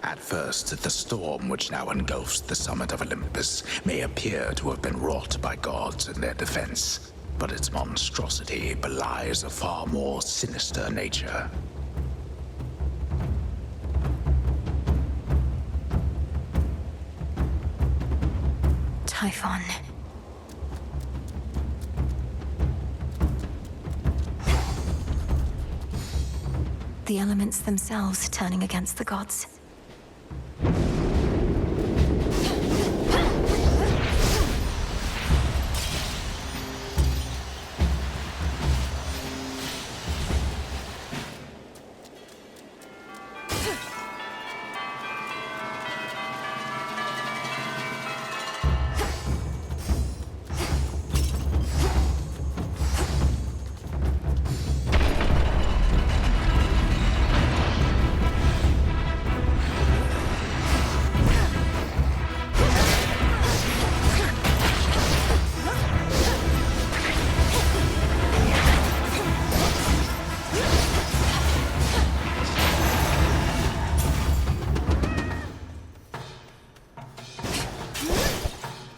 At first, the storm which now engulfs the summit of Olympus may appear to have been wrought by gods in their defense, but its monstrosity belies a far more sinister nature. Typhon. The elements themselves turning against the gods.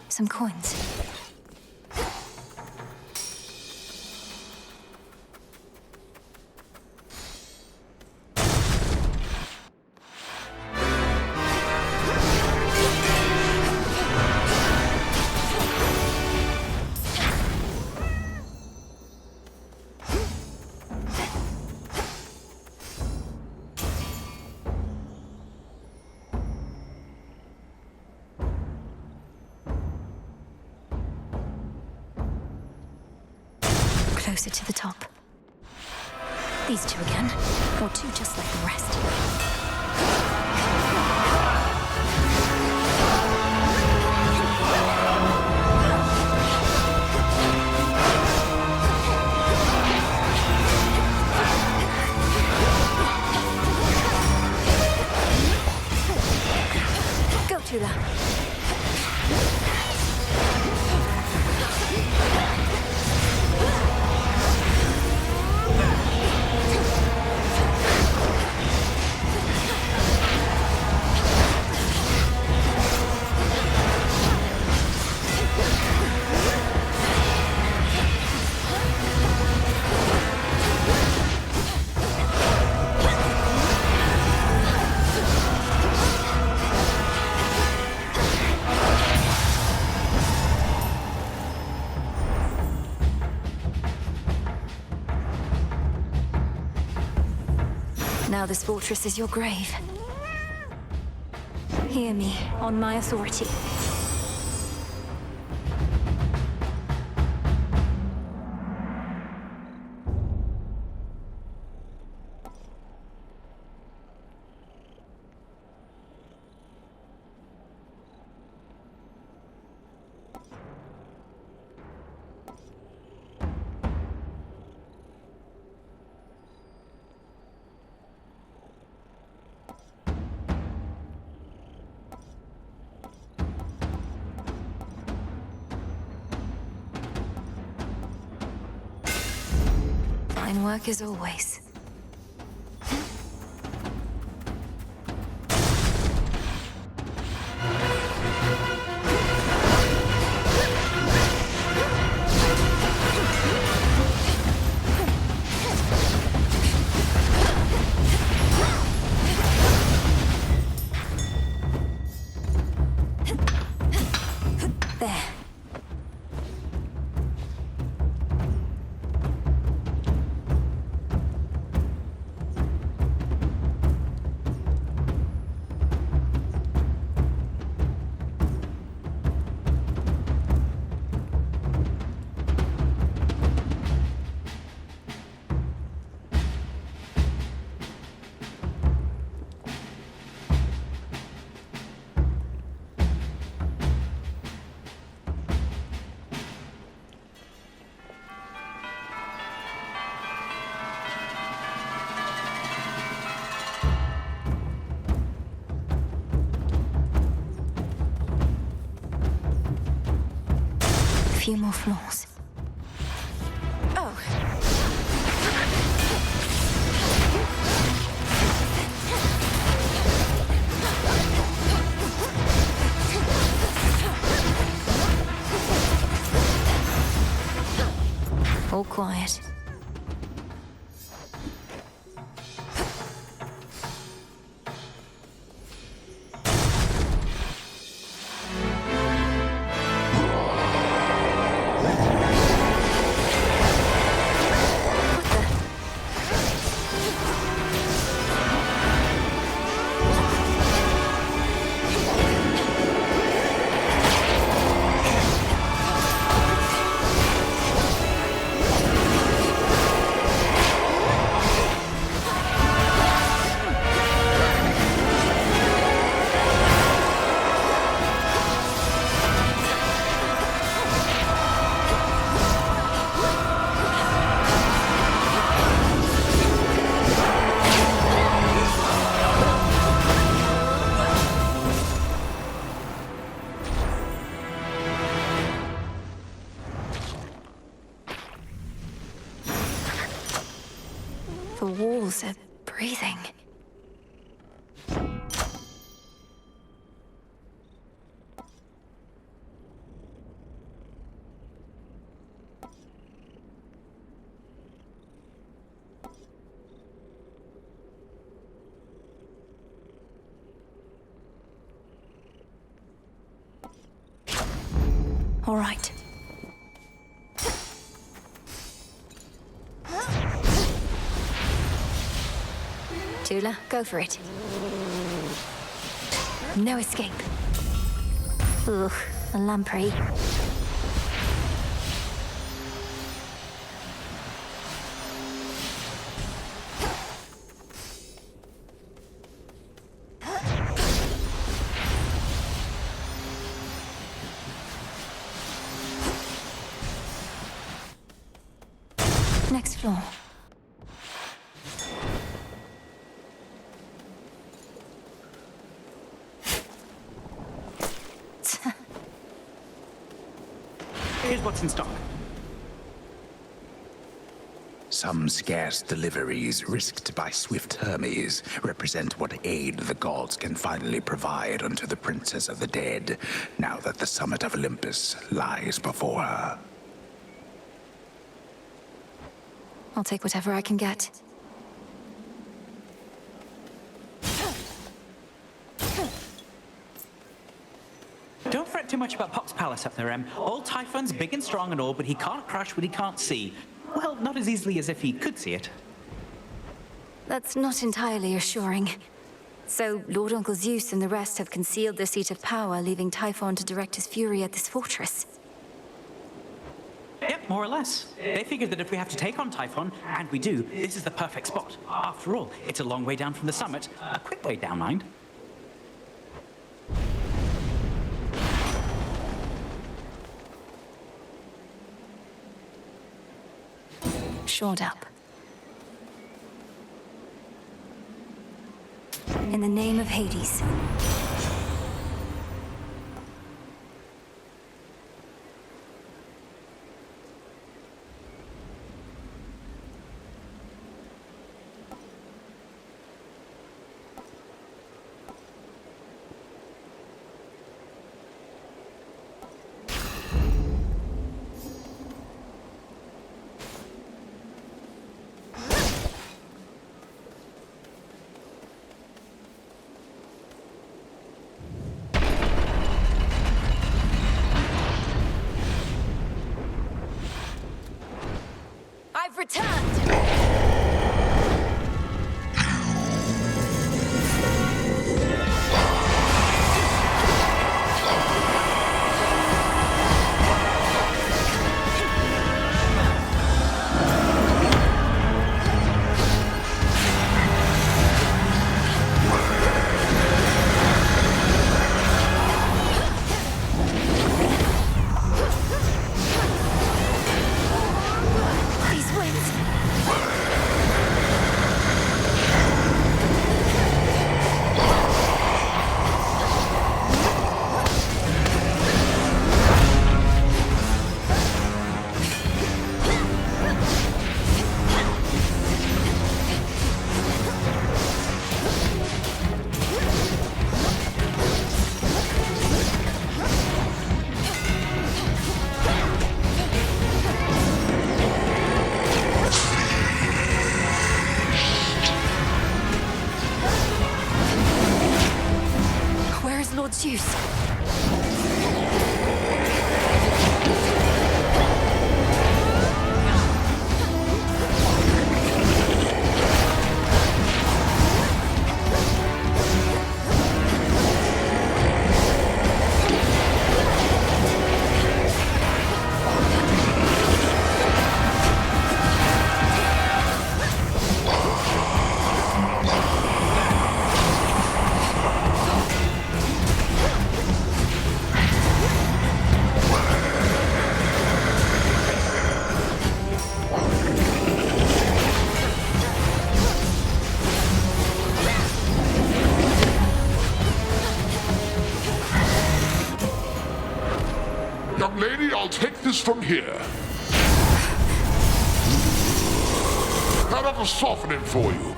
Some coins. Closer to the top. These two again, or two just like the rest. Go, Tula. Now this fortress is your grave. Hear me, on my authority. Fine work as always. There. Few more floors. Oh. quiet. The walls are breathing. All right. Tula, go for it. No escape. Ugh, a lamprey. Next floor. Here's what's in stock. Some scarce deliveries risked by swift Hermes represent what aid the gods can finally provide unto the Princess of the Dead, now that the summit of Olympus lies before her. I'll take whatever I can get. Don't fret too much about Pop's palace up there, Em. Old Typhon's big and strong and all, but he can't crush what he can't see. Well, not as easily as if he could see it. That's not entirely assuring. So, Lord Uncle Zeus and the rest have concealed their seat of power, leaving Typhon to direct his fury at this fortress. Yep, more or less. They figured that if we have to take on Typhon, and we do, this is the perfect spot. After all, it's a long way down from the summit. A quick way down, mind. Shored up. In the name of Hades. Lord Zeus. Young lady, I'll take this from here. That ought to soften it for you.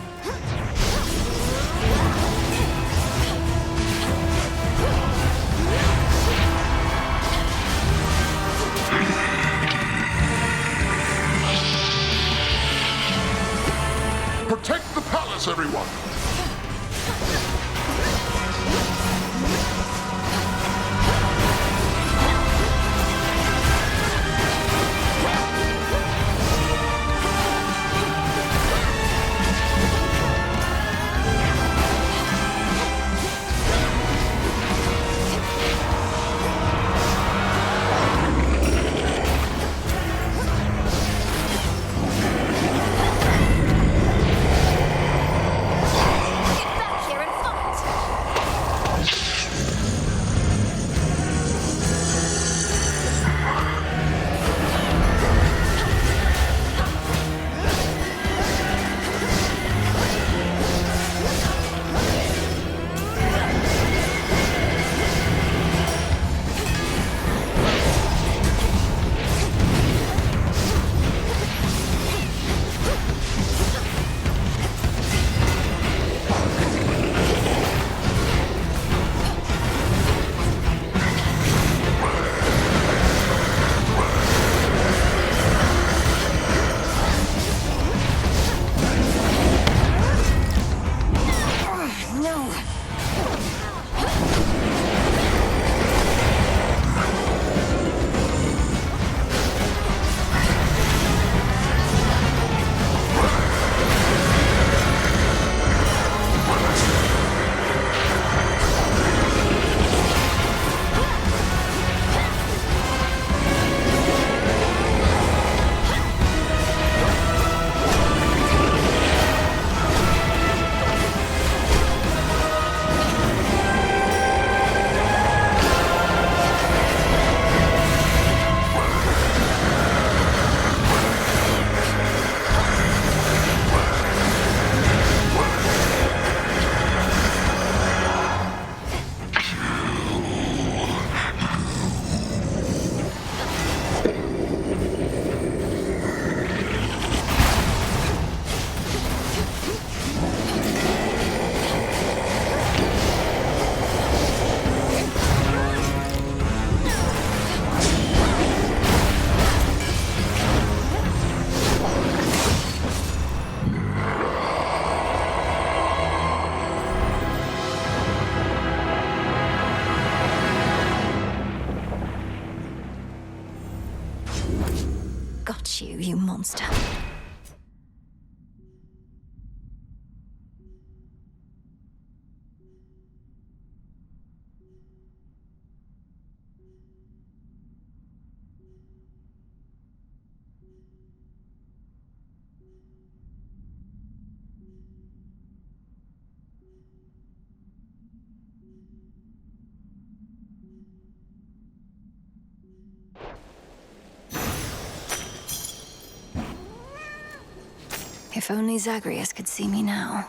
Protect the palace, everyone! Got you, you monster. If only Zagreus could see me now.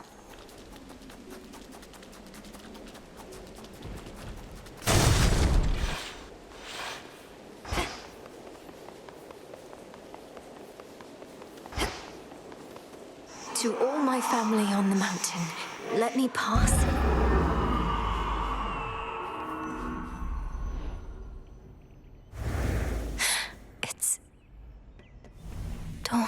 To all my family on the mountain, let me pass. It's dawn.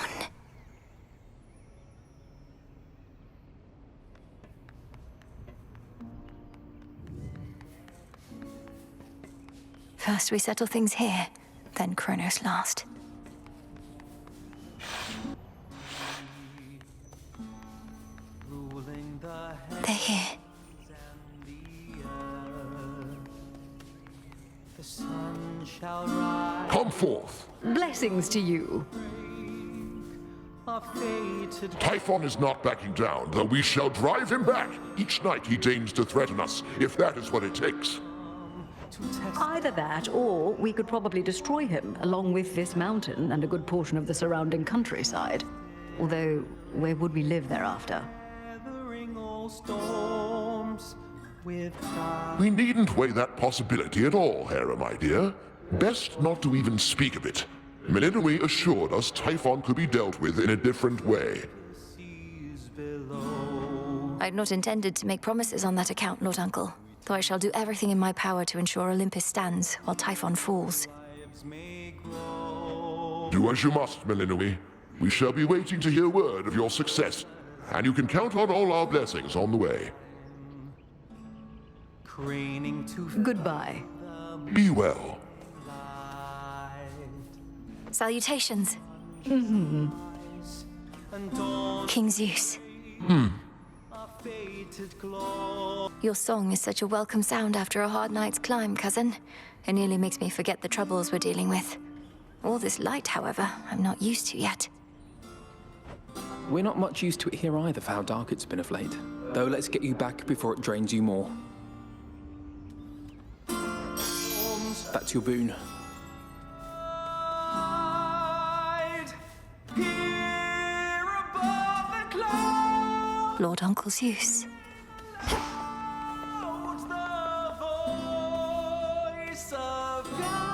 First we settle things here, then Kronos last. They're here. The sun shall rise. Come forth. Blessings to you. Our fated Typhon is not backing down, though we shall drive him back. Each night he deigns to threaten us, if that is what it takes. to test. Either that, or we could probably destroy him, along with this mountain and a good portion of the surrounding countryside. Although, where would we live thereafter? Weathering all storms with pride. We needn't weigh that possibility at all, Hera, my dear. Best not to even speak of it. Melinoi assured us Typhon could be dealt with in a different way. Seas below. I'd not intended to make promises on that account, Lord Uncle, though I shall do everything in my power to ensure Olympus stands while Typhon falls. Lives may grow. Do as you must, Melinoi. We shall be waiting to hear word of your success, and you can count on all our blessings on the way. Craning to Goodbye. Be well. Salutations, and dawn King Zeus. our fated glory. Your song is such a welcome sound after a hard night's climb, cousin. It nearly makes me forget the troubles we're dealing with. All this light, however, I'm not used to yet. We're not much used to it here either for how dark it's been of late. Though let's get you back before it drains you more. That's your boon. Here above the clouds, Lord Uncle Zeus. the voice of God.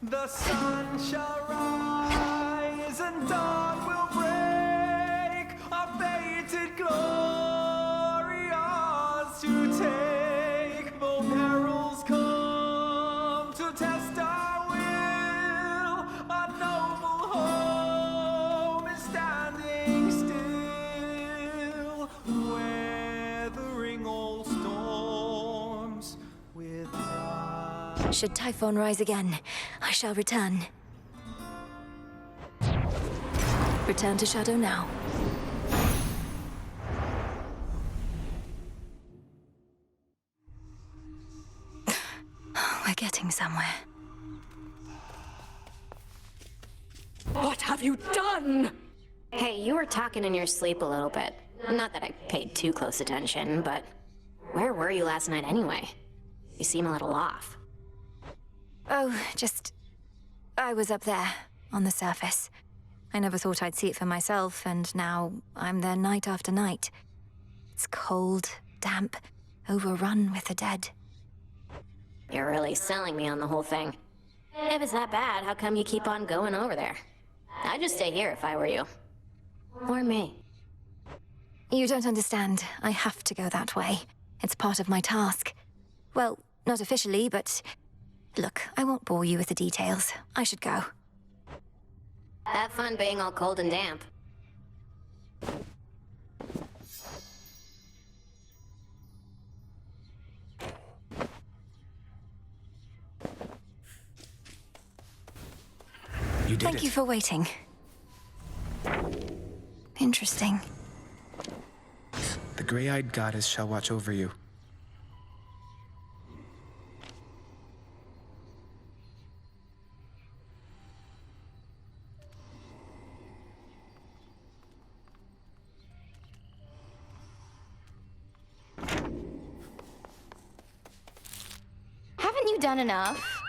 The sun shall rise and dawn will break. Our fated glory ours to take. Though perils come to test our will, our noble home is standing still, weathering all storms with pride. Should Typhon rise again, I shall return. Return to Shadow now. We're getting somewhere. What have you done? Hey, you were talking in your sleep a little bit. Not that I paid too close attention, but where were you last night anyway? You seem a little off. Oh, I was up there, on the surface. I never thought I'd see it for myself, and now I'm there night after night. It's cold, damp, overrun with the dead. You're really selling me on the whole thing. If it's that bad, how come you keep on going over there? I'd just stay here if I were you. Or me. You don't understand. I have to go that way. It's part of my task. Well, not officially, but... Look, I won't bore you with the details. I should go. Have fun being all cold and damp. You did Thank it. you for waiting. Interesting. The gray-eyed goddess shall watch over you. Haven't you done enough?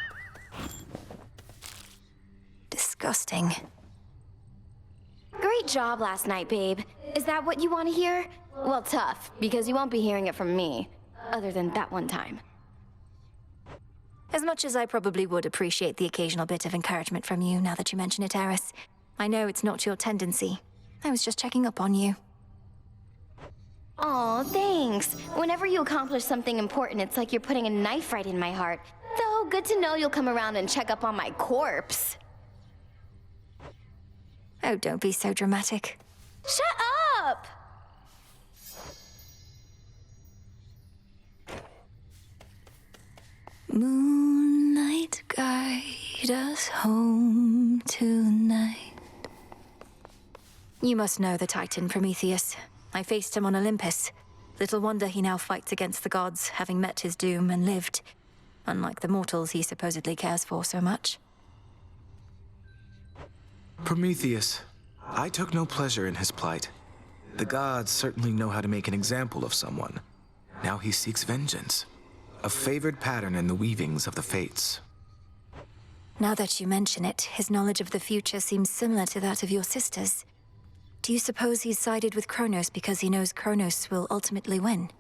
Disgusting. Great job last night, babe. Is that what you want to hear? Well, tough, because you won't be hearing it from me. Other than that one time. As much as I probably would appreciate the occasional bit of encouragement from you now that you mention it, Eris, I know it's not your tendency. I was just checking up on you. Aw, thanks. Whenever you accomplish something important, it's like you're putting a knife right in my heart. Though, good to know you'll come around and check up on my corpse. Oh, don't be so dramatic. Shut up! Moonlight, guide us home tonight. You must know the Titan, Prometheus. I faced him on Olympus. Little wonder he now fights against the gods, having met his doom and lived. Unlike the mortals he supposedly cares for so much. Prometheus, I took no pleasure in his plight. The gods certainly know how to make an example of someone. Now he seeks vengeance. A favored pattern in the weavings of the fates. Now that you mention it, his knowledge of the future seems similar to that of your sisters. Do you suppose he's sided with Kronos because he knows Kronos will ultimately win?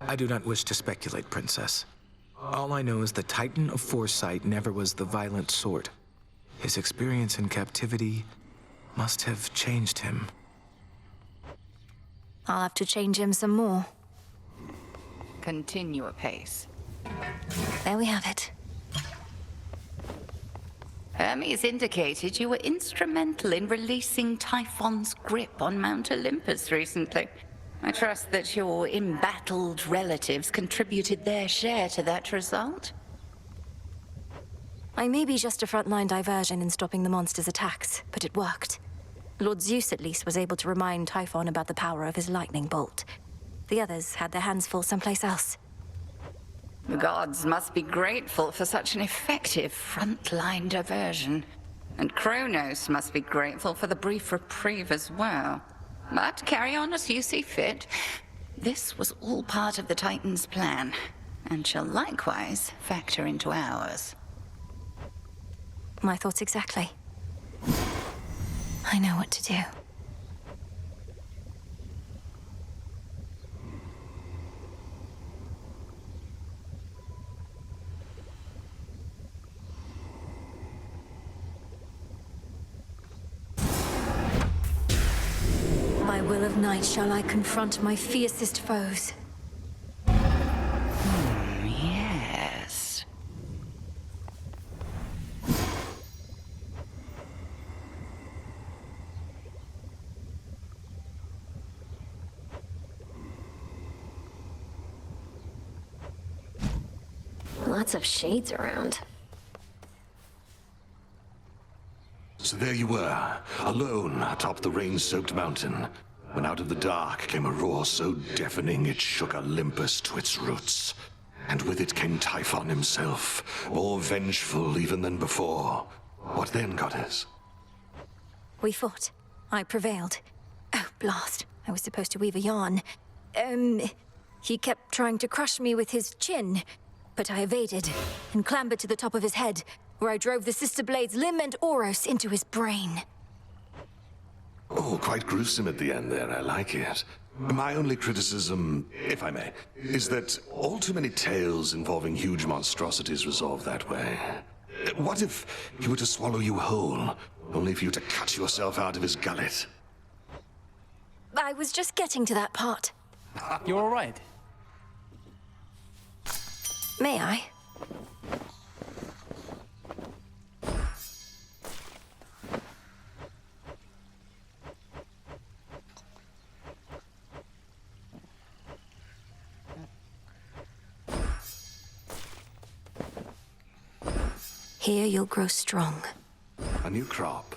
I do not wish to speculate, Princess. All I know is the Titan of Foresight never was the violent sort. His experience in captivity must have changed him. I'll have to change him some more. Continue apace. There we have it. Hermes indicated you were instrumental in releasing Typhon's grip on Mount Olympus recently. I trust that your embattled relatives contributed their share to that result? I may be just a frontline diversion in stopping the monster's attacks, but it worked. Lord Zeus at least was able to remind Typhon about the power of his lightning bolt. The others had their hands full someplace else. The gods must be grateful for such an effective frontline diversion. And Kronos must be grateful for the brief reprieve as well. But carry on as you see fit. This was all part of the Titan's plan, and shall likewise factor into ours. My thoughts exactly. I know what to do. By will of night shall I confront my fiercest foes. Yes. Lots of shades around. So there you were, alone atop the rain-soaked mountain, when out of the dark came a roar so deafening it shook Olympus to its roots. And with it came Typhon himself, more vengeful even than before. What then, goddess? We fought. I prevailed. Oh, blast. I was supposed to weave a yarn. He kept trying to crush me with his chin, but I evaded and clambered to the top of his head, where I drove the sister blades Lim and Oros into his brain. Oh, quite gruesome at the end there, I like it. My only criticism, if I may, is that all too many tales involving huge monstrosities resolve that way. What if he were to swallow you whole, only for you to cut yourself out of his gullet? I was just getting to that part. You're all right. May I? Here you'll grow strong. A new crop.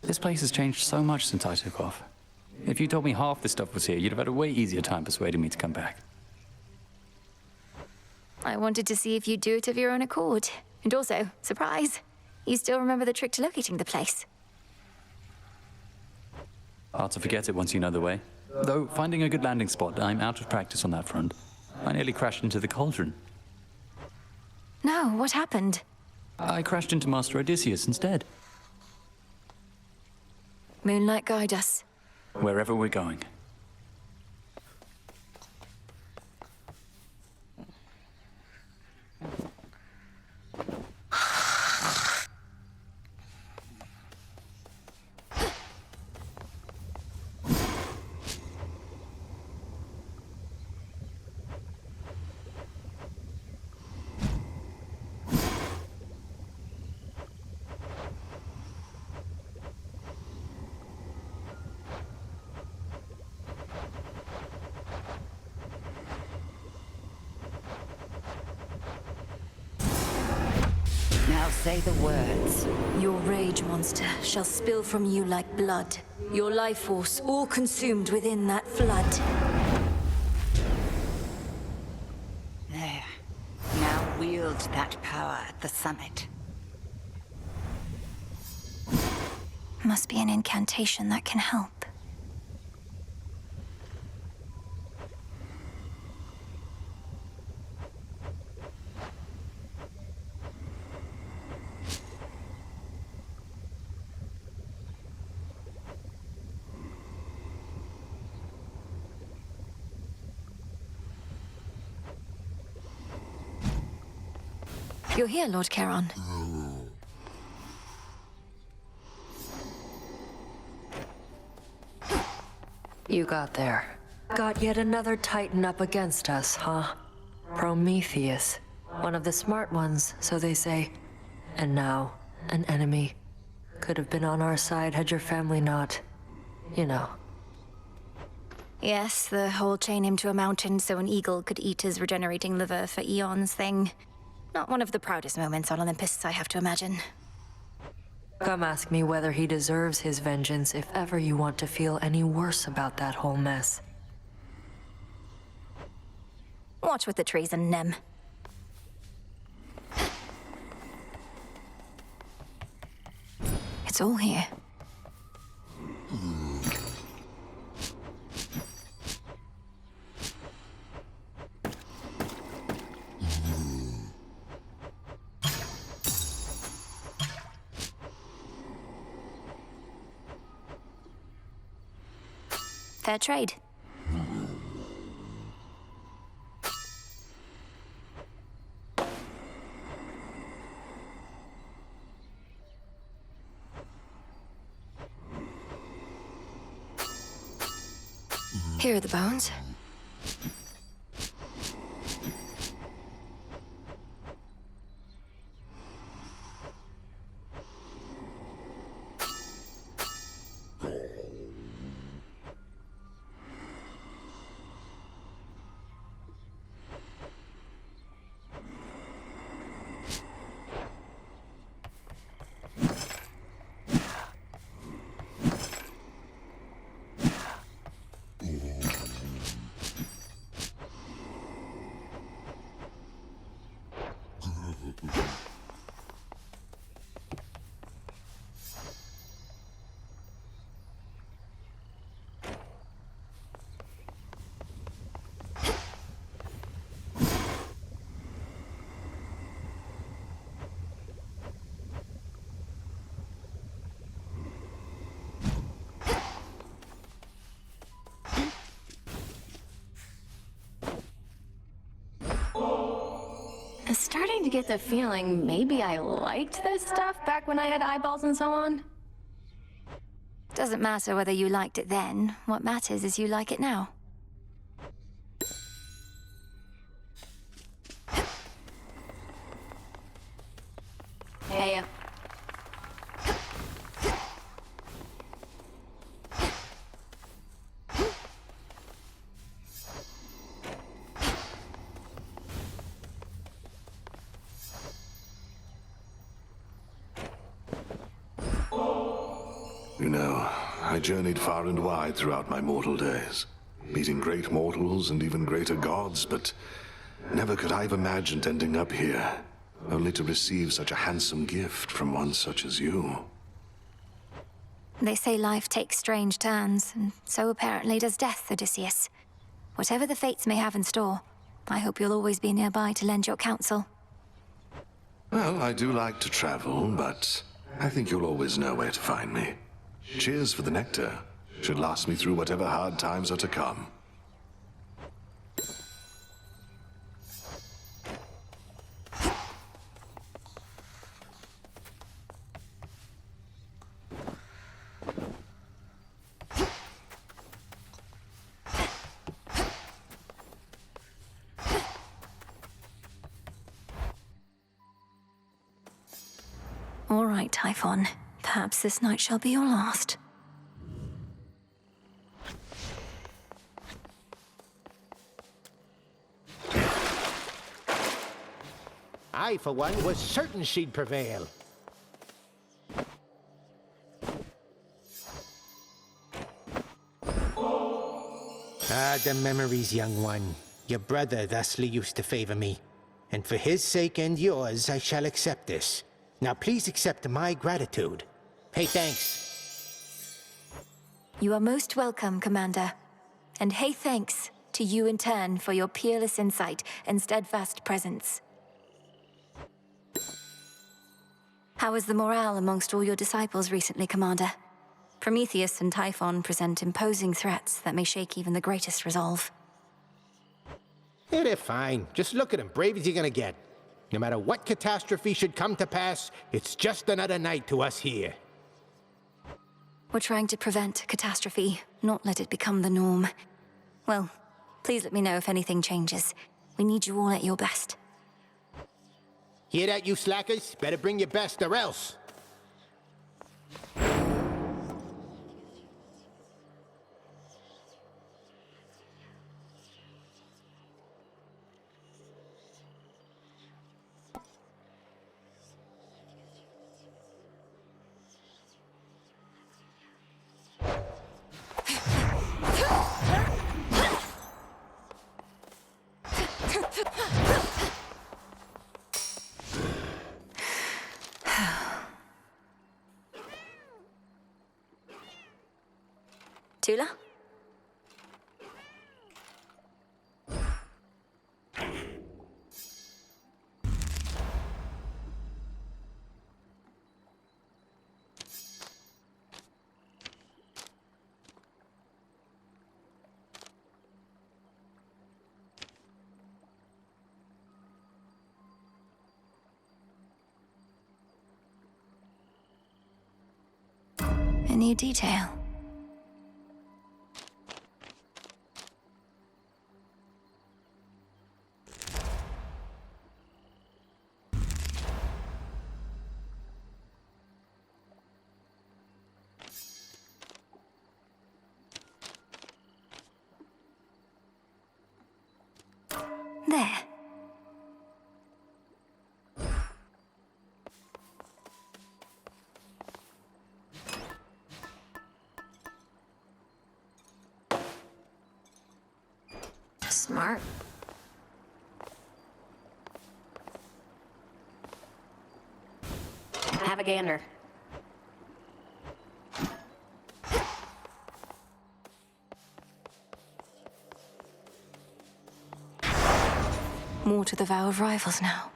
This place has changed so much since I took off. If you told me half the stuff was here, you'd have had a way easier time persuading me to come back. I wanted to see if you'd do it of your own accord. And also, surprise, you still remember the trick to locating the place. Hard to forget it once you know the way. Though, finding a good landing spot, I'm out of practice on that front. I nearly crashed into the cauldron. No, what happened? I crashed into Master Odysseus instead. Moonlight, guide us. Wherever we're going. Say the words. Your rage, monster, shall spill from you like blood. Your life force all consumed within that flood. There. Now wield that power at the summit. Must be an incantation that can help. You're here, Lord Charon. You got there. Got yet another Titan up against us, huh? Prometheus. One of the smart ones, so they say. And now, an enemy. Could have been on our side had your family not... you know. Yes, the whole chain him to a mountain so an eagle could eat his regenerating liver for eons thing. Not one of the proudest moments on Olympus, I have to imagine. Come ask me whether he deserves his vengeance if ever you want to feel any worse about that whole mess. Watch with the treason, Nem. It's all here. Fair trade. Here are the bones. I'm starting to get the feeling maybe I liked this stuff back when I had eyeballs and so on. Doesn't matter whether you liked it then. What matters is you like it now. Hey, You know, I journeyed far and wide throughout my mortal days, meeting great mortals and even greater gods, but never could I have imagined ending up here, only to receive such a handsome gift from one such as you. They say life takes strange turns, and so apparently does death, Odysseus. Whatever the fates may have in store, I hope you'll always be nearby to lend your counsel. Well, I do like to travel, but I think you'll always know where to find me. Cheers for the nectar. Should last me through whatever hard times are to come. All right, Typhon. Perhaps this night shall be your last. I, for one, was certain she'd prevail. Ah, the memories, young one. Your brother thusly used to favor me. And for his sake and yours, I shall accept this. Now please accept my gratitude. Hey, thanks. You are most welcome, Commander. And hey, thanks to you in turn for your peerless insight and steadfast presence. How is the morale amongst all your disciples recently, Commander? Prometheus and Typhon present imposing threats that may shake even the greatest resolve. Yeah, they're fine. Just look at them, brave as you're gonna get. No matter what catastrophe should come to pass, it's just another night to us here. We're trying to prevent catastrophe, not let it become the norm. Well, please let me know if anything changes. We need you all at your best. Hear that, you slackers? Better bring your best or else. Tula? A new detail. There. Smart. Have a gander. More to the Vow of Rivals now.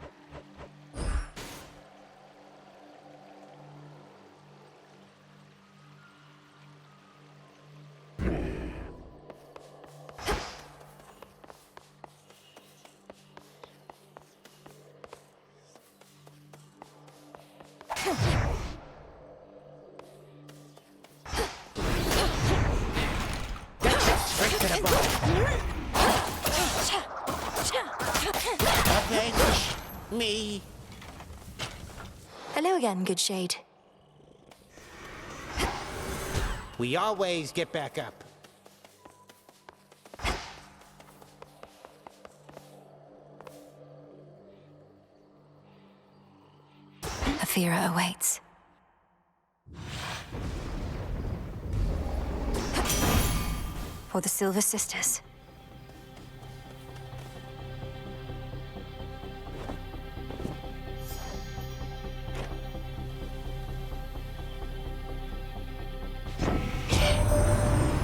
Avenge me. Hello again, good shade. We always get back up. Athera awaits. For the Silver Sisters.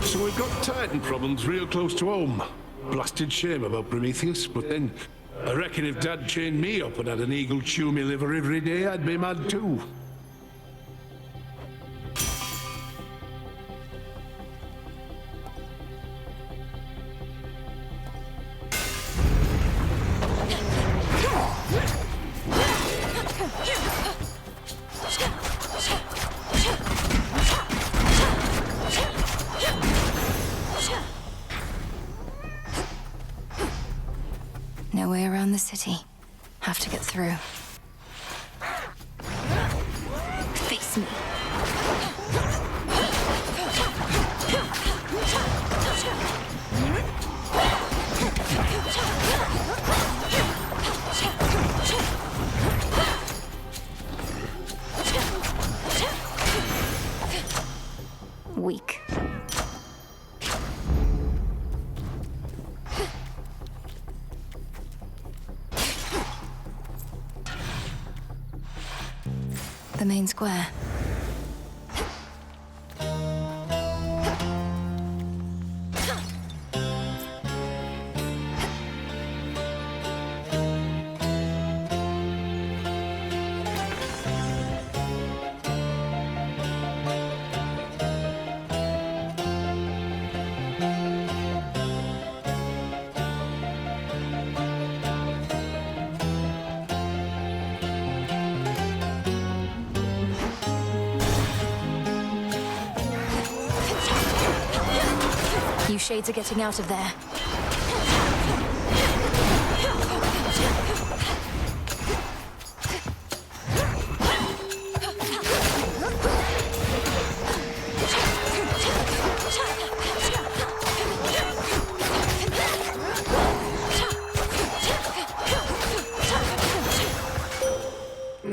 So we've got Titan problems real close to home. Blasted shame about Prometheus, but then I reckon if Dad chained me up and had an eagle chew me liver every day, I'd be mad too. No way around the city. Have to get through. Face me. the main square. You shades are getting out of there.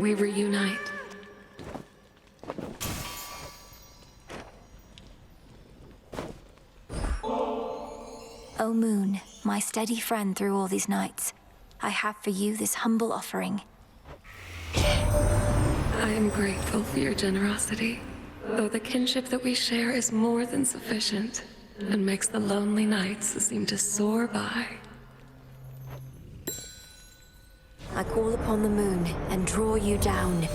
We reunite. O Moon, my steady friend through all these nights, I have for you this humble offering. I am grateful for your generosity, though the kinship that we share is more than sufficient and makes the lonely nights seem to soar by. I call upon the moon and draw you down.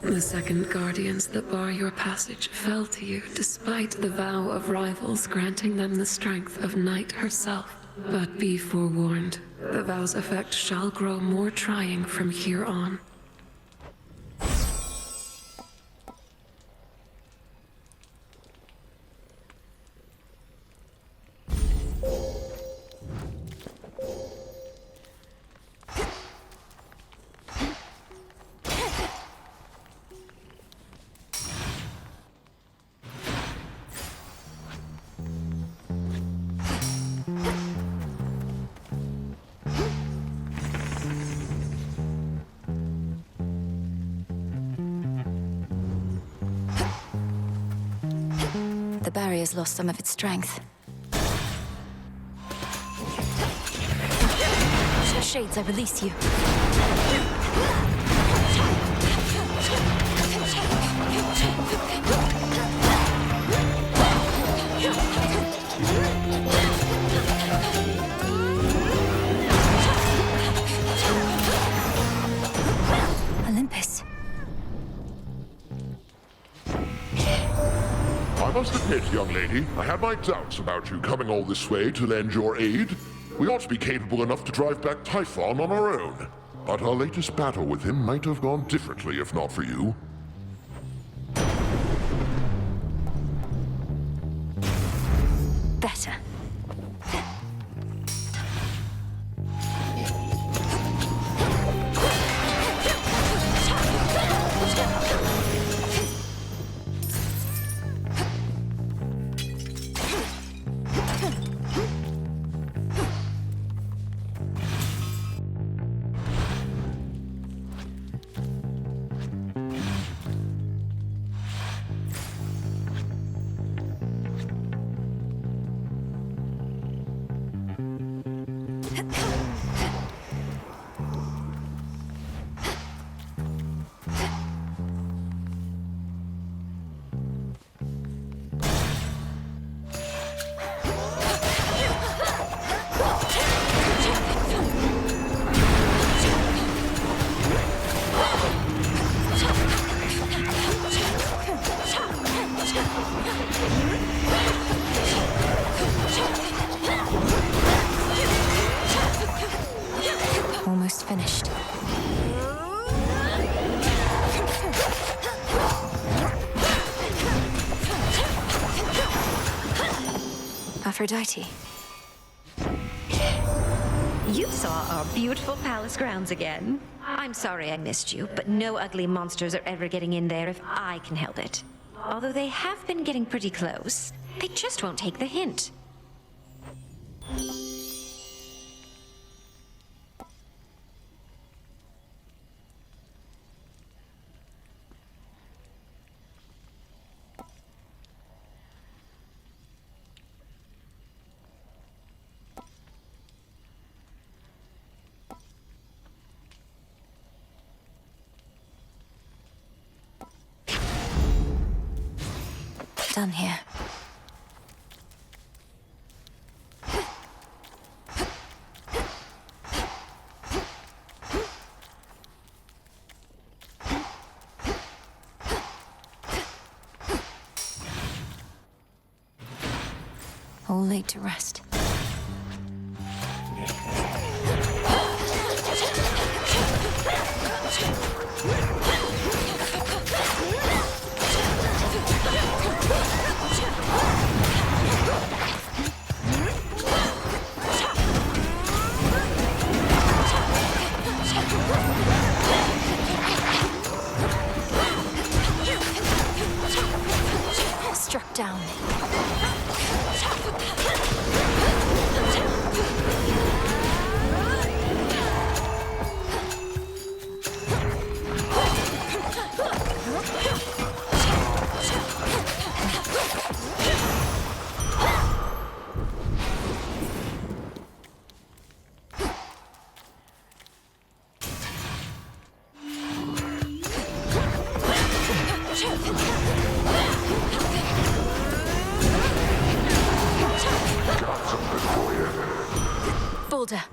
The second guardians that bar your passage fell to you despite the vow of rivals granting them the strength of Night herself. But be forewarned, the vow's effect shall grow more trying from here on. The barrier's lost some of its strength. Shades, I release you. Olympus. I must admit, young lady, I had my doubts about you coming all this way to lend your aid. We ought to be capable enough to drive back Typhon on our own. But our latest battle with him might have gone differently if not for you. Better. Almost finished. Aphrodite. You saw our beautiful palace grounds again. I'm sorry I missed you, but no ugly monsters are ever getting in there if I can help it. Although they have been getting pretty close, they just won't take the hint. done here? All laid to rest. Struck down. Boulder.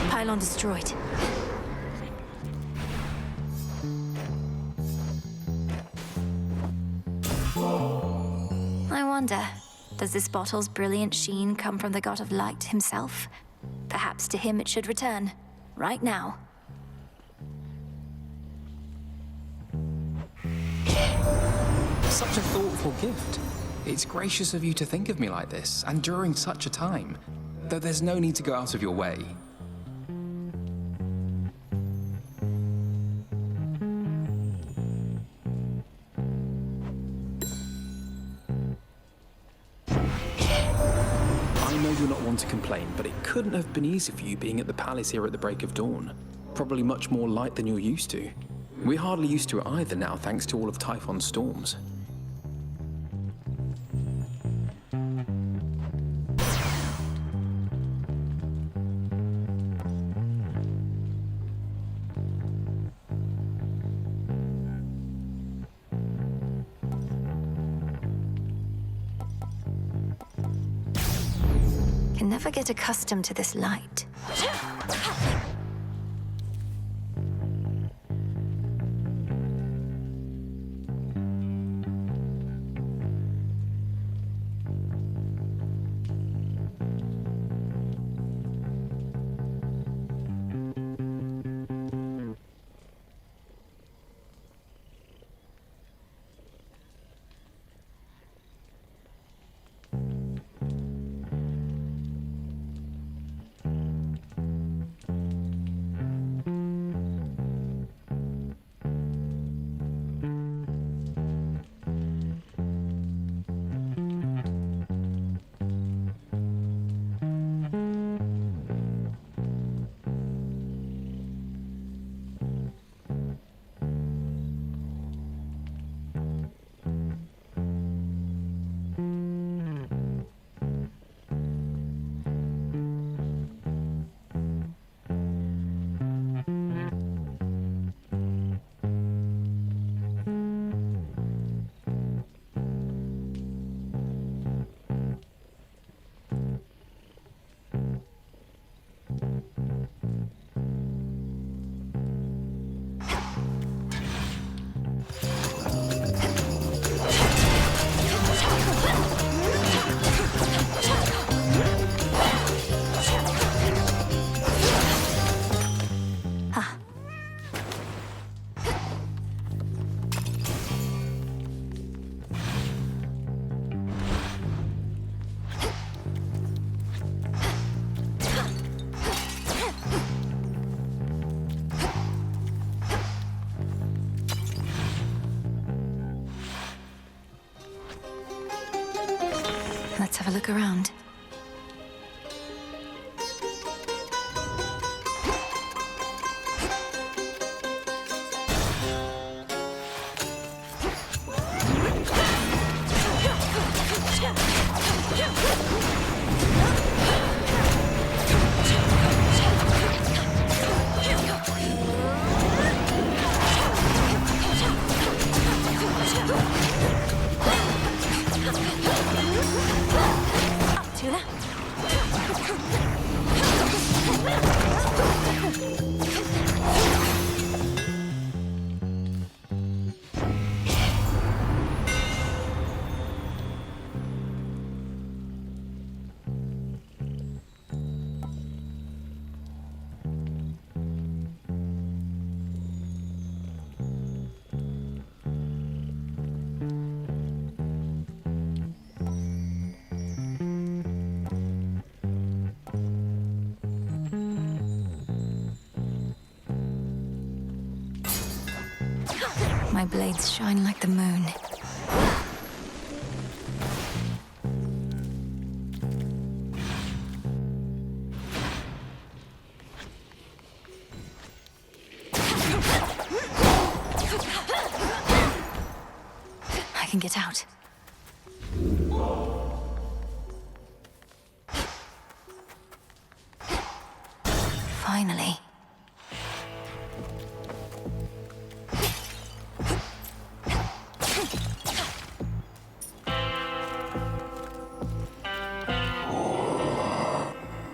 Pylon destroyed. I wonder, does this bottle's brilliant sheen come from the god of light himself? Perhaps to him it should return, right now. Such a thoughtful gift. It's gracious of you to think of me like this, and during such a time. Though there's no need to go out of your way. I know you're not one to complain, but it couldn't have been easy for you being at the palace here at the break of dawn. Probably much more light than you're used to. We're hardly used to it either now, thanks to all of Typhon's storms. Can never get accustomed to this light. Let's have a look around. My blades shine like the moon. I can get out. Finally.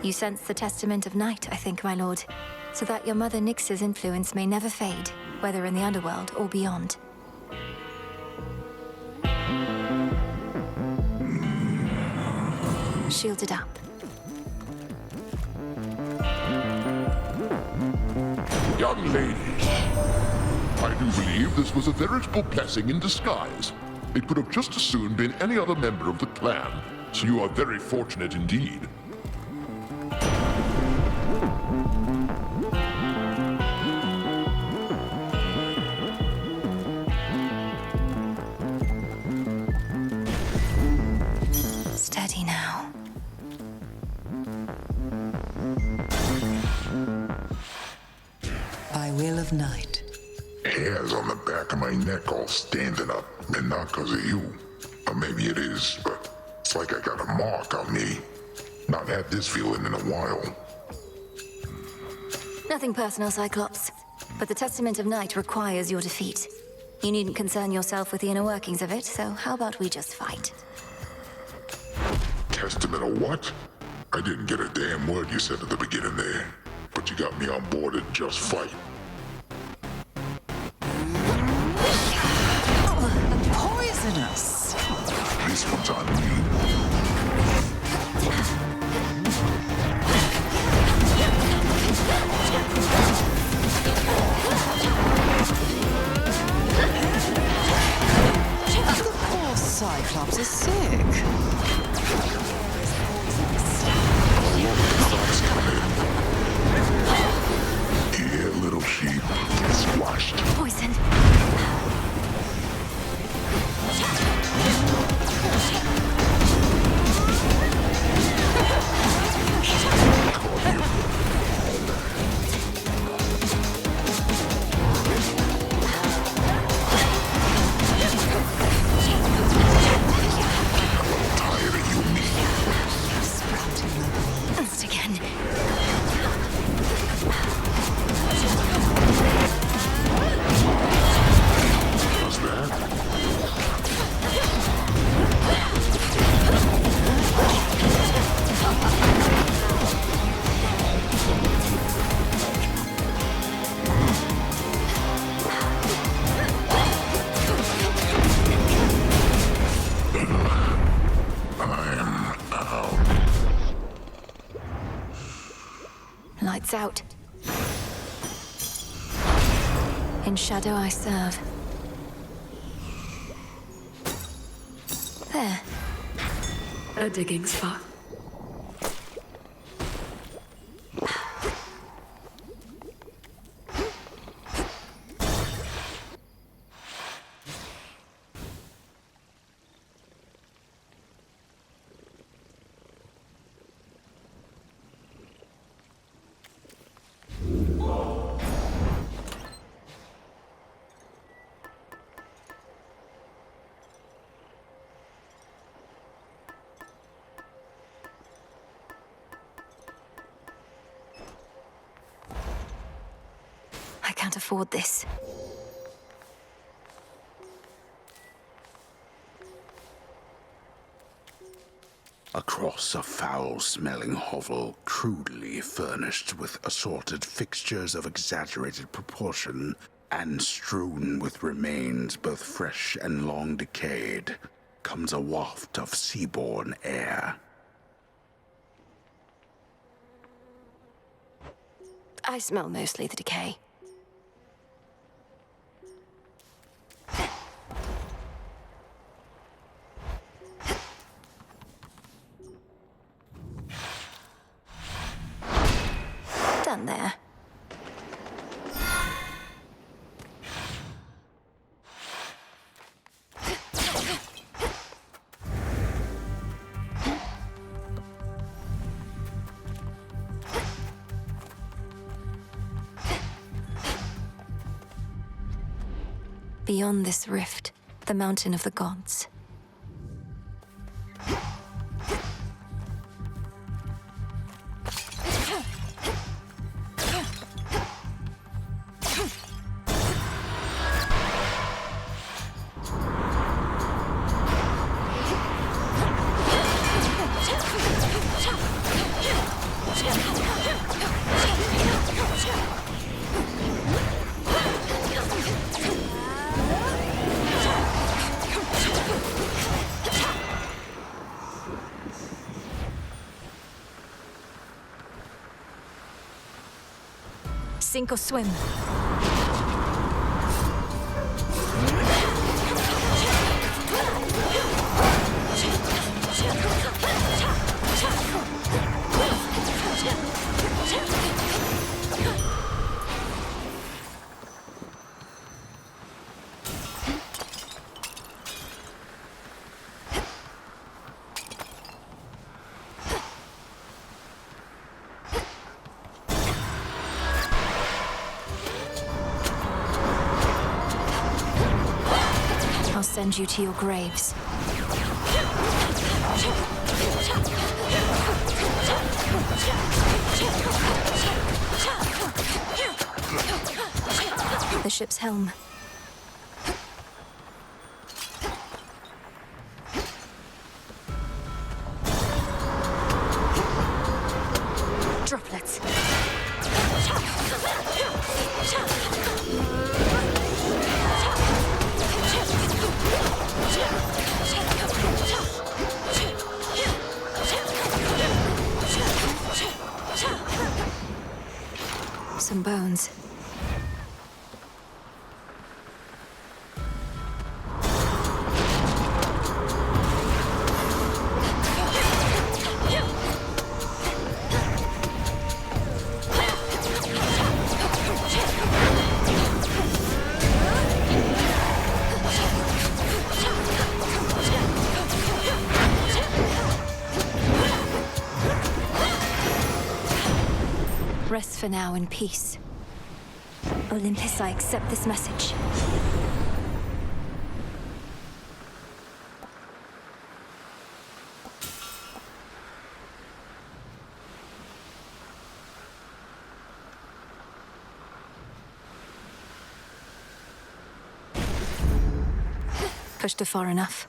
You sense the testament of night, I think, my lord, so that your mother Nyx's influence may never fade, whether in the underworld or beyond. Shielded up. Young lady, I do believe this was a veritable blessing in disguise. It could have just as soon been any other member of the clan, so you are very fortunate indeed. Steady now. By will of night. Hairs on the back of my neck all standing up, and not because of you. Or maybe it is, but it's like I got a mark on me. Not had this feeling in a while. Nothing personal, Cyclops. But the Testament of Night requires your defeat. You needn't concern yourself with the inner workings of it, so how about we just fight? Testament of what? I didn't get a damn word you said at the beginning there. But you got me on board to just fight. Poisonous! This one's on me. The poor Cyclops is sick. Here, little sheep. Get squashed. Poison. Again. What's that? Lights out. In shadow I serve. There. A digging spot. afford this. Across a foul-smelling hovel, crudely furnished with assorted fixtures of exaggerated proportion, and strewn with remains both fresh and long decayed, comes a waft of seaborne air. I smell mostly the decay. Done there. Beyond this rift, the Mountain of the Gods. Sink or swim. Send you to your graves. The ship's helm. Droplets. Some bones. Rest for now in peace. Olympus, I accept this message. Pushed her far enough.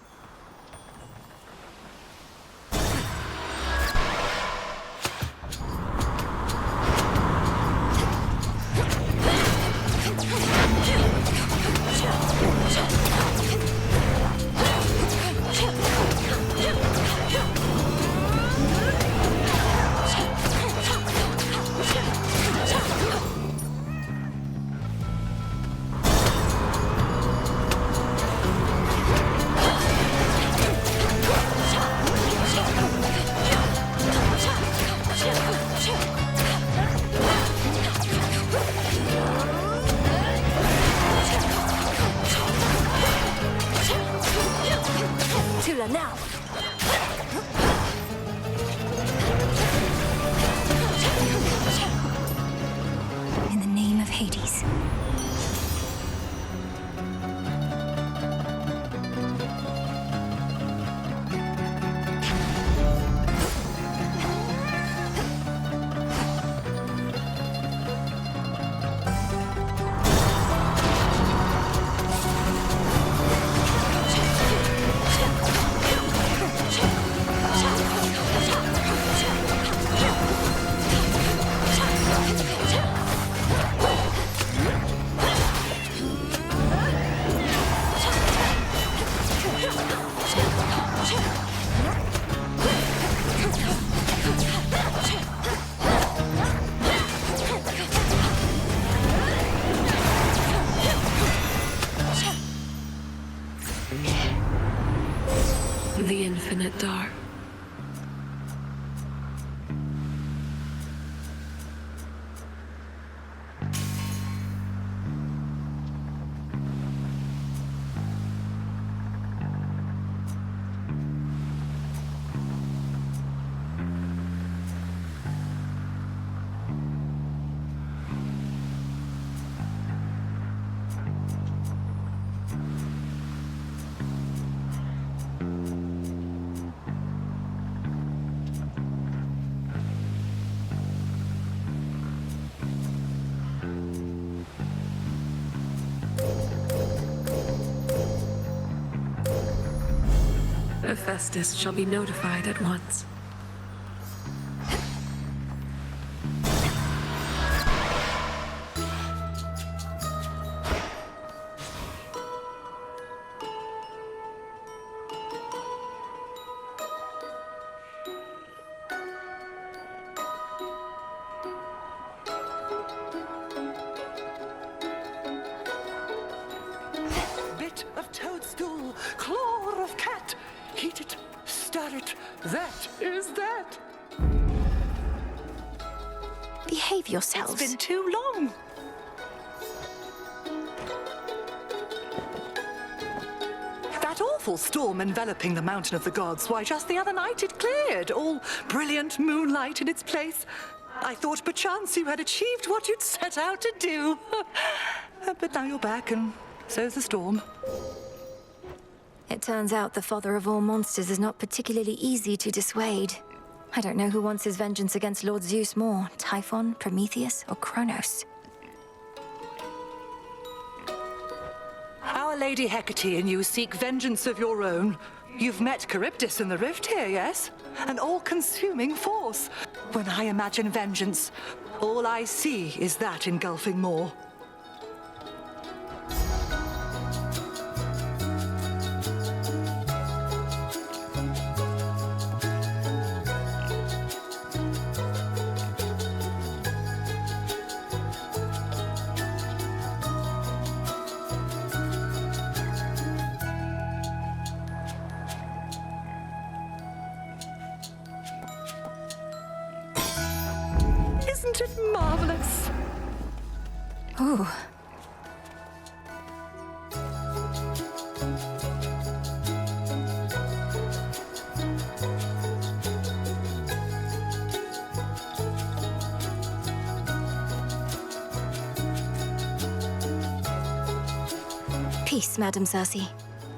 Hephaestus shall be notified at once. Bit of toadstool, claw of cat. Heat it, stir it. That is that. Behave yourselves. It's been too long. That awful storm enveloping the Mountain of the Gods, why, just the other night it cleared, all brilliant moonlight in its place. I thought perchance you had achieved what you'd set out to do. But now you're back, and so's the storm. It turns out the father of all monsters is not particularly easy to dissuade. I don't know who wants his vengeance against Lord Zeus more, Typhon, Prometheus, or Kronos. Our Lady Hecate and you seek vengeance of your own. You've met Charybdis in the rift here, yes? An all-consuming force. When I imagine vengeance, all I see is that engulfing maw. Isn't it marvelous? Ooh. Peace, Madam Circe.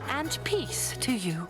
And peace to you.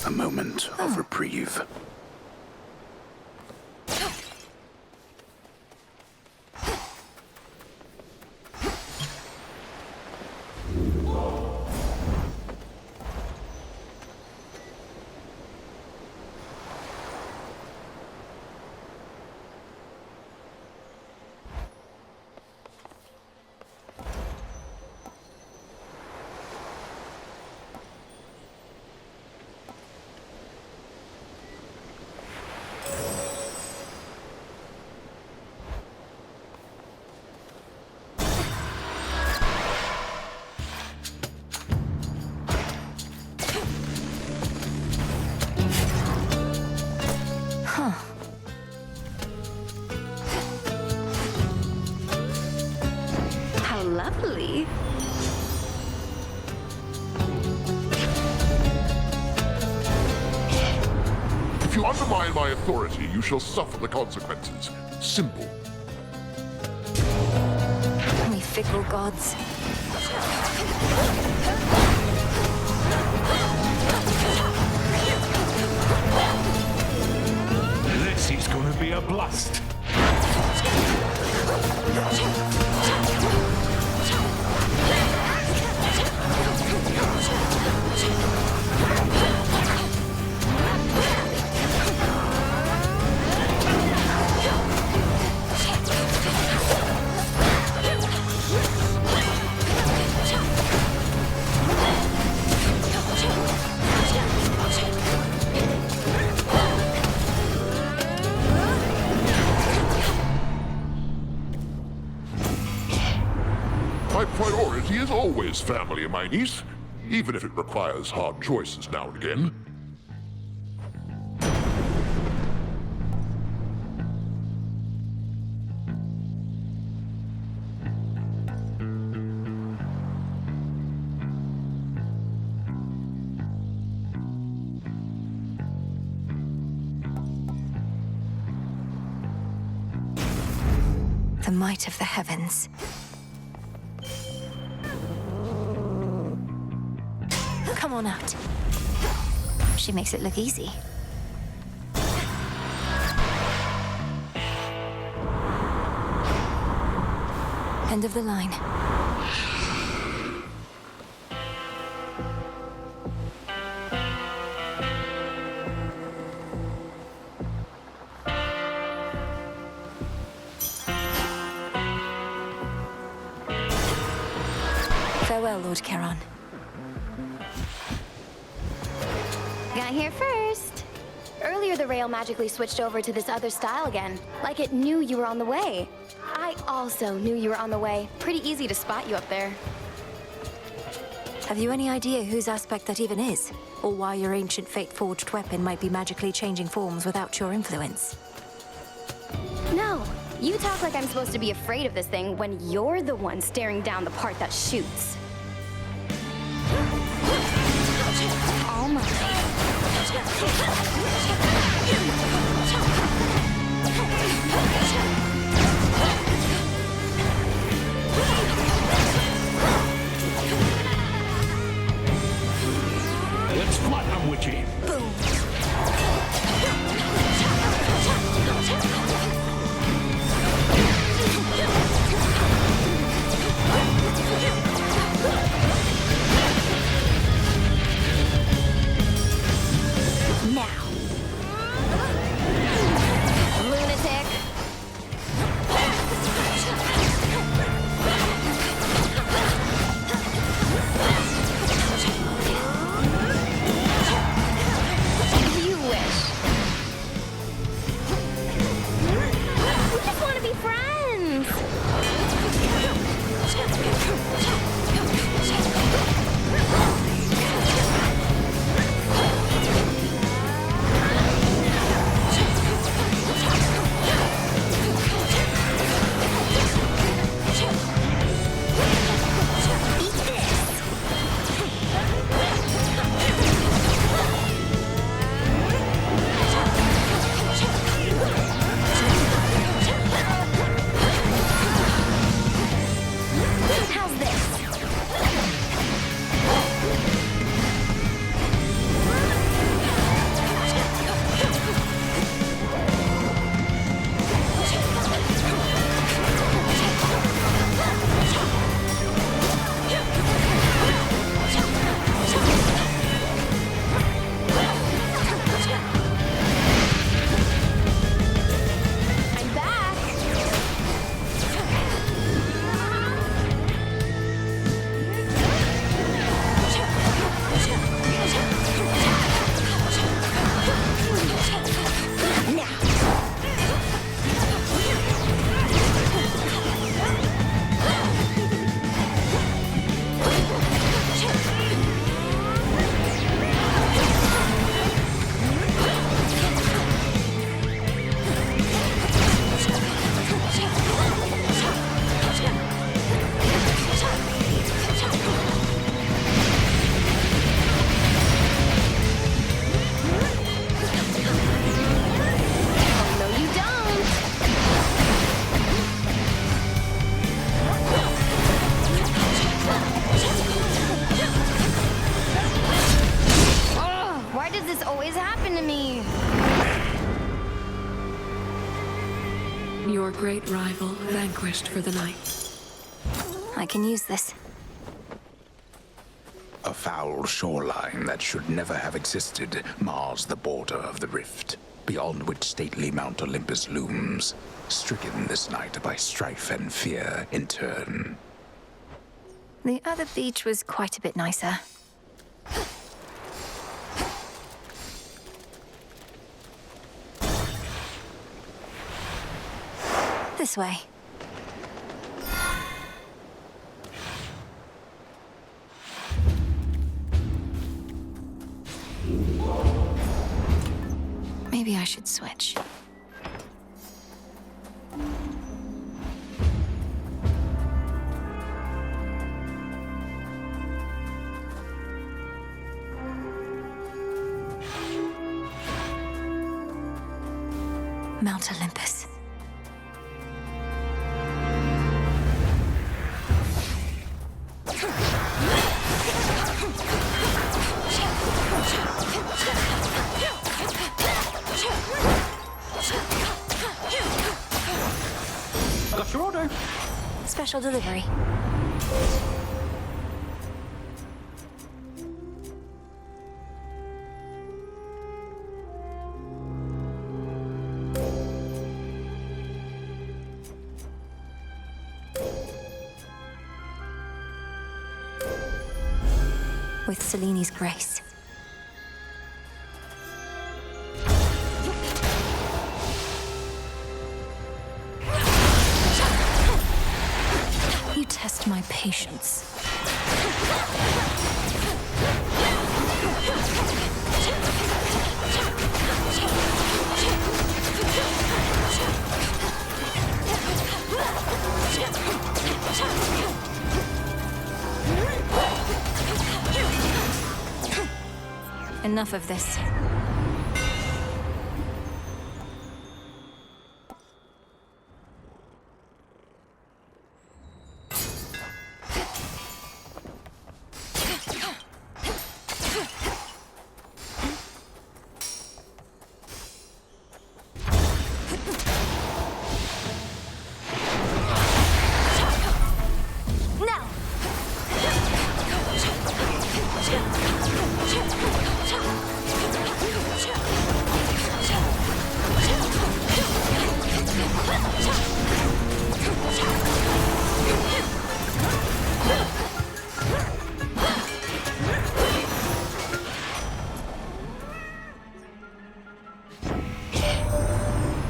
A moment of reprieve. How lovely. If you undermine my authority, you shall suffer the consequences. Simple. We fickle gods. This is gonna be a blast. My priority is always family, my niece, even if it requires hard choices now and again. The might of the heavens. Come on out. She makes it look easy. End of the line. Farewell, Lord Charon. Got here first. Earlier, the rail magically switched over to this other style again, like it knew you were on the way. I also knew you were on the way. Pretty easy to spot you up there. Have you any idea whose aspect that even is? Or why your ancient fate-forged weapon might be magically changing forms without your influence? No, you talk like I'm supposed to be afraid of this thing when you're the one staring down the part that shoots. All mine. Let's flatten them, Witchy. Now. Lunatic. You wish. does this always happen to me? Your great rival vanquished for the night. I can use this. A foul shoreline that should never have existed mars the border of the rift, beyond which stately Mount Olympus looms, stricken this night by strife and fear in turn. The other beach was quite a bit nicer. This way. Maybe I should switch. Mount Olympus. Got your order. Special delivery. With Seleni's grace. You test my patience. Enough of this.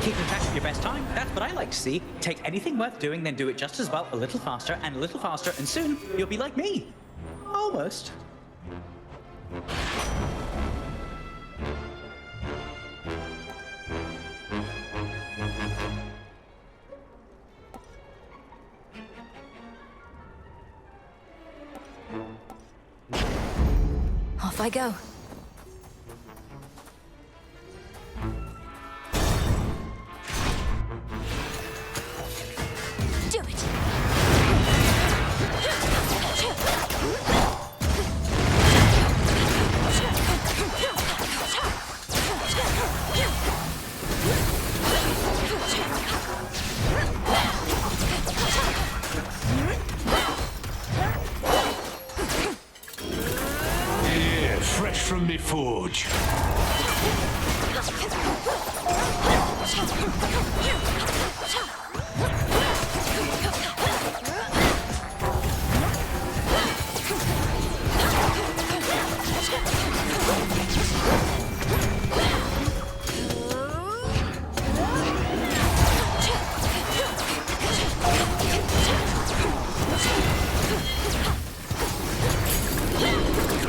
Keep attack at your best time. That's what I like to see. Take anything worth doing, then do it just as well, a little faster, and a little faster, and soon you'll be like me. Almost. Off I go. Do it! Yeah, fresh from the forge.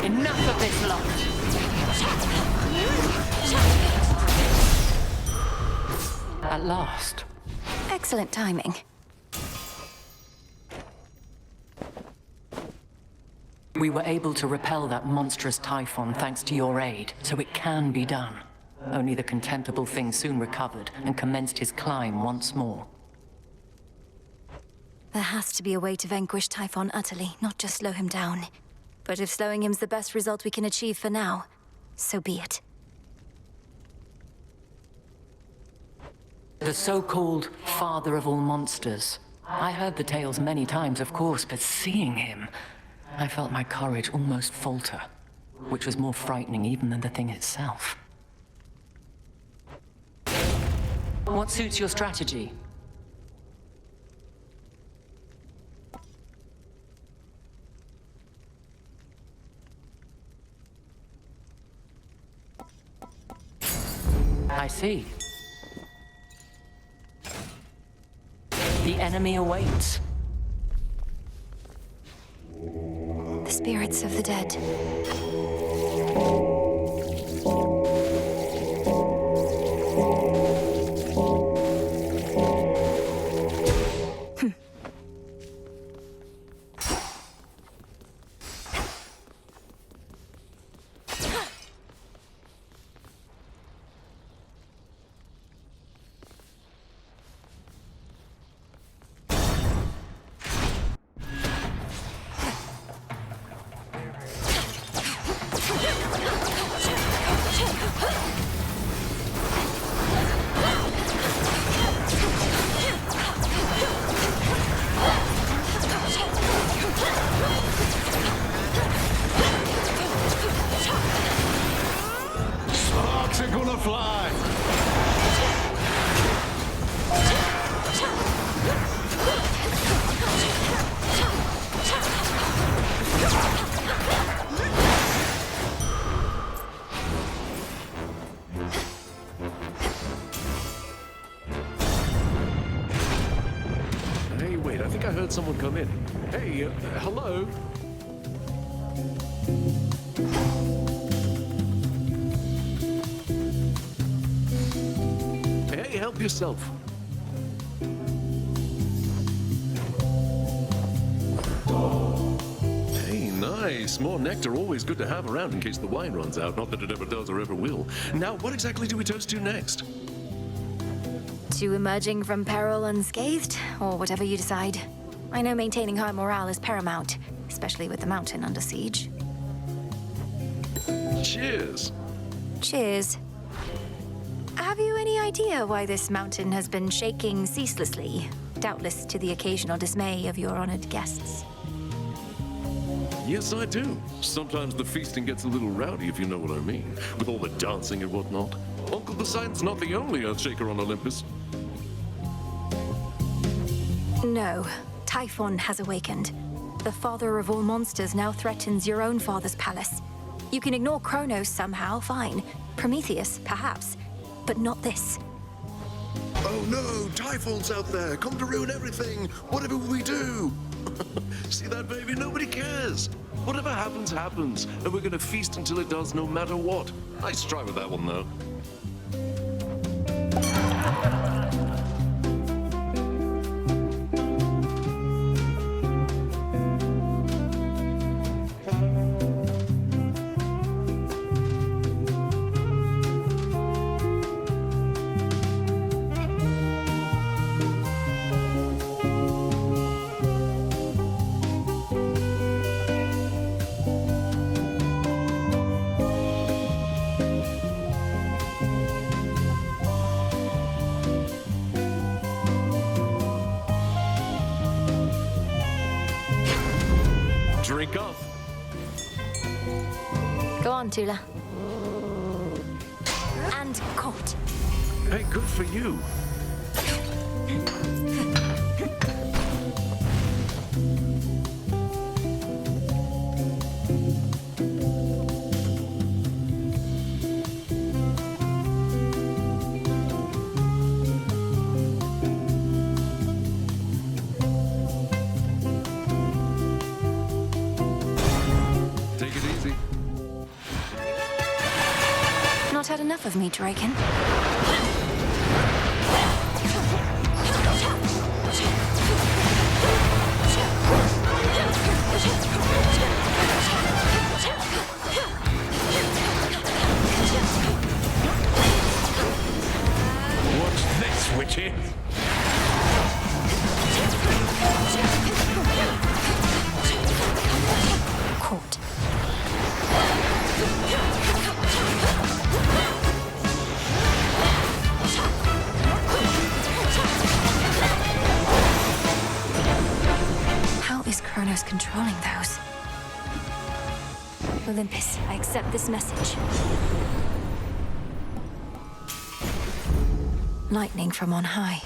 Enough of this lot. At last. Excellent timing. We were able to repel that monstrous typhon thanks to your aid, so it can be done. Only the contemptible thing soon recovered and commenced his climb once more. There has to be a way to vanquish Typhon utterly, not just slow him down. But if slowing him's the best result we can achieve for now, so be it. The so-called father of all monsters. I heard the tales many times, of course, but seeing him, I felt my courage almost falter, which was more frightening even than the thing itself. What suits your strategy? I see. The enemy awaits. The spirits of the dead. Sparks are gonna fly! Hey, wait, I think I heard someone come in. Hey, hello? Hey, help yourself. Hey, nice. More nectar, always good to have around in case the wine runs out. Not that it ever does or ever will. Now, what exactly do we toast to next? To emerging from peril unscathed, or whatever you decide. I know maintaining high morale is paramount, especially with the mountain under siege. Cheers. Cheers. Have you any idea why this mountain has been shaking ceaselessly, doubtless to the occasional dismay of your honored guests? Yes, I do. Sometimes the feasting gets a little rowdy, if you know what I mean, with all the dancing and whatnot. Uncle Poseidon's not the only Earthshaker on Olympus. No. Typhon has awakened. The father of all monsters now threatens your own father's palace. You can ignore Kronos somehow, fine. Prometheus, perhaps. But not this. Oh no, Typhon's out there, come to ruin everything. Whatever will we do? See that, baby? Nobody cares. Whatever happens, happens. And we're gonna feast until it does, no matter what. Nice try with that one, though. Drink up. Go on, Tula. And caught. Hey, good for you. Take it easy. Not had enough of me, Draken. What's this, witchy? Caught. Olympus, I accept this message. Lightning from on high.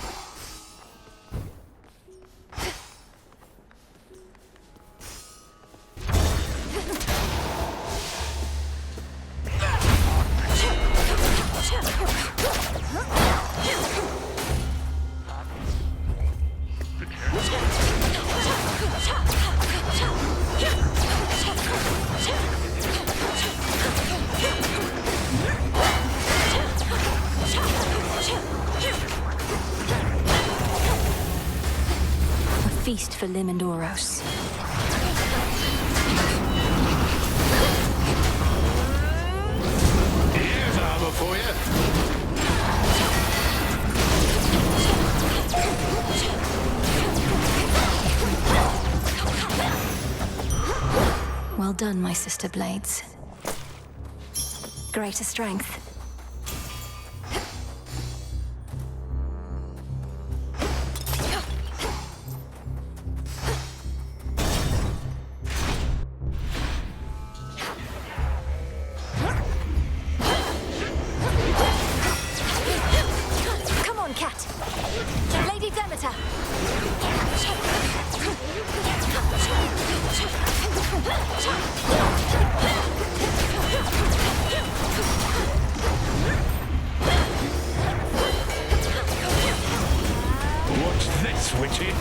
Feast for Limandoros. Here's armor for you. Well done, my sister blades. Greater strength. What's this, witchy?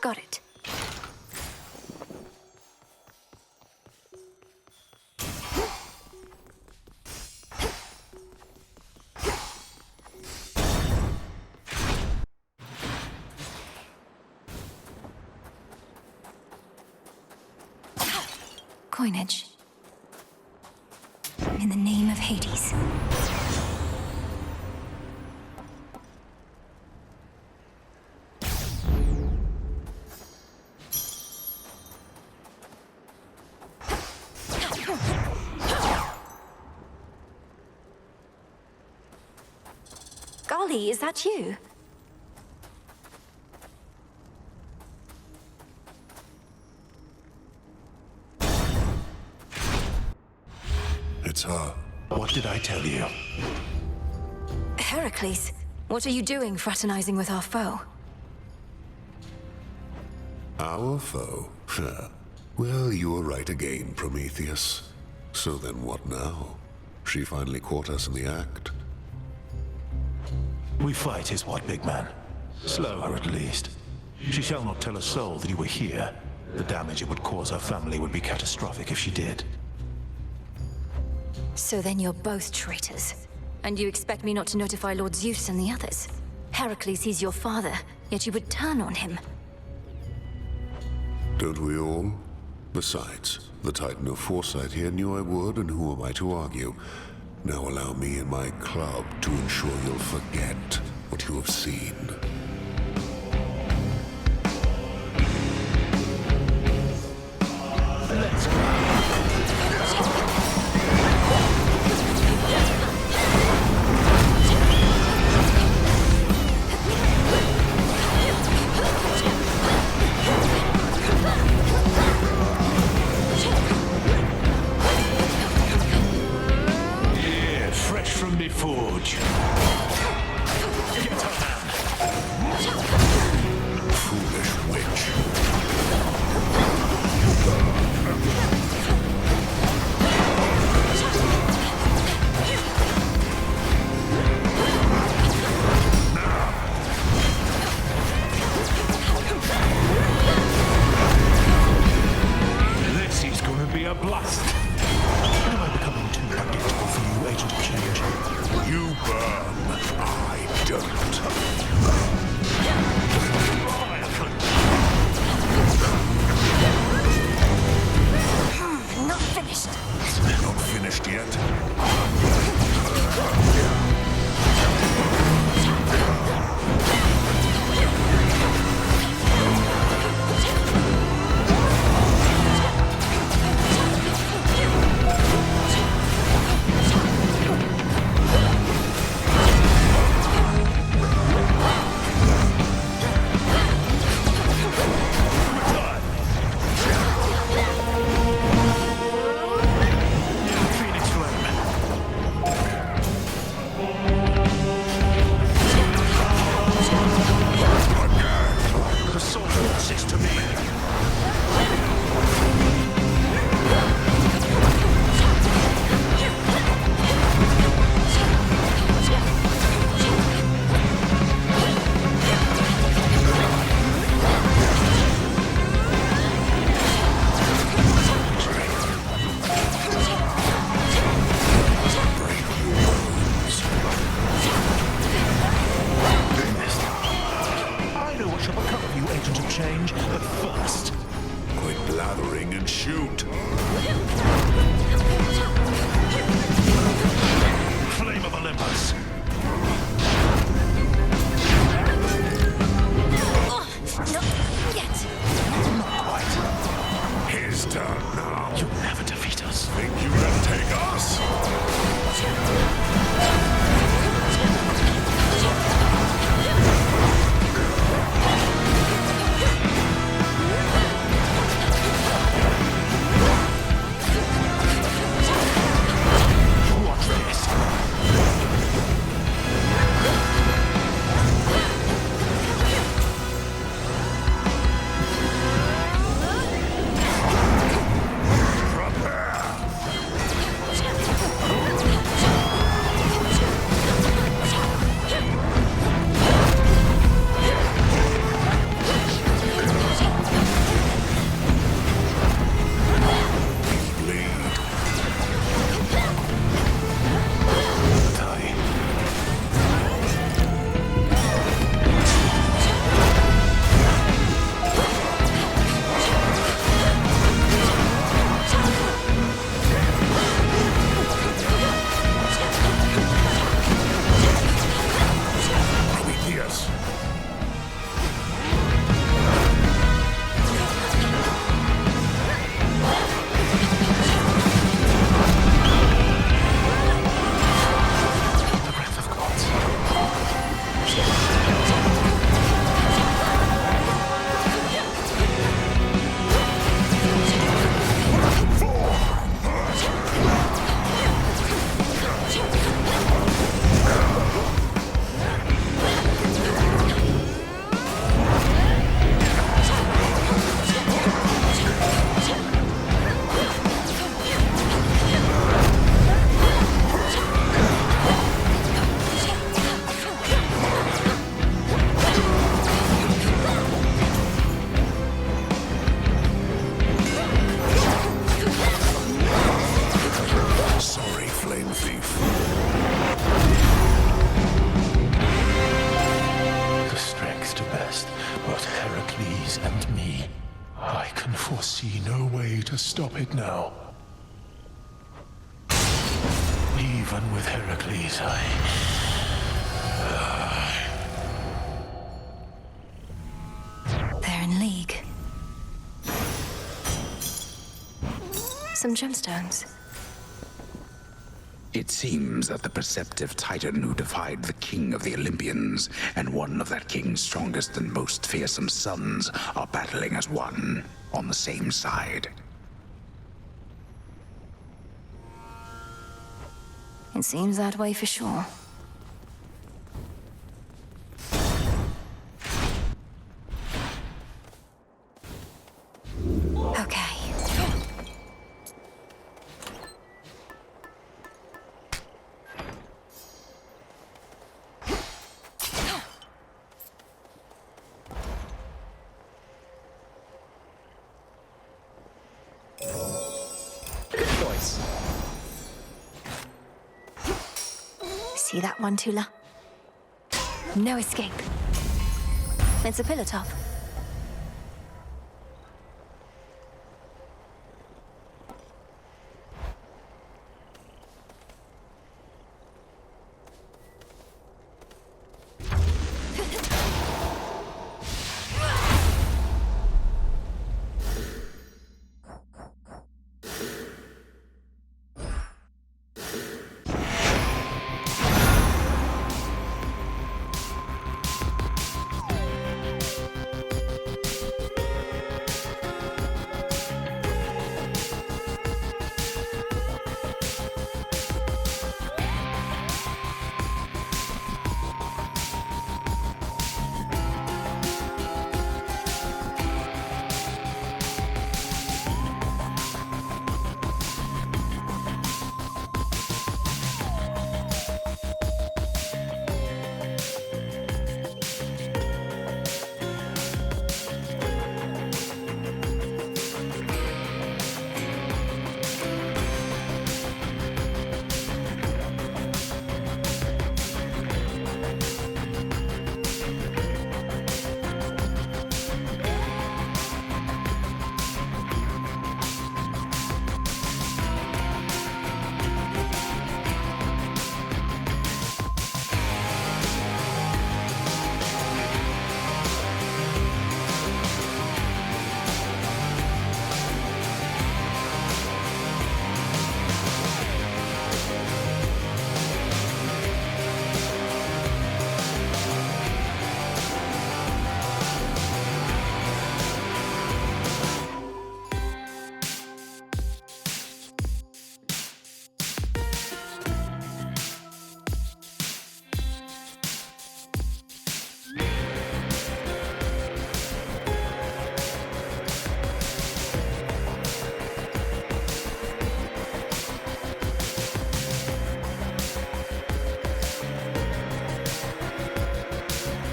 Got it. Coinage. In the name of Hades. Golly, is that you? It's her. What did I tell you? Heracles, what are you doing fraternizing with our foe? Our foe? Well, you were right again, Prometheus. So then what now? She finally caught us in the act. We fight is what, big man? Slow her at least. She shall not tell a soul that you were here. The damage it would cause her family would be catastrophic if she did. So then you're both traitors. And you expect me not to notify Lord Zeus and the others? Heracles, he's your father, yet you would turn on him. Don't we all? Besides, the Titan of Foresight here knew I would, and who am I to argue? Now allow me and my club to ensure you'll forget what you have seen. Let's go. From me forge. Get her, man. Foolish witch. This is gonna be a blast. Am I becoming too predictable for you, Agent of Change? You burn, I don't. finished. They're not finished yet. Stop it now. Even with Heracles, They're in league. Some gemstones. It seems that the perceptive Titan who defied the king of the Olympians and one of that king's strongest and most fearsome sons are battling as one, on the same side. It seems that way for sure. Okay. Good choice. See that one, Tula? No escape. It's a pillar top.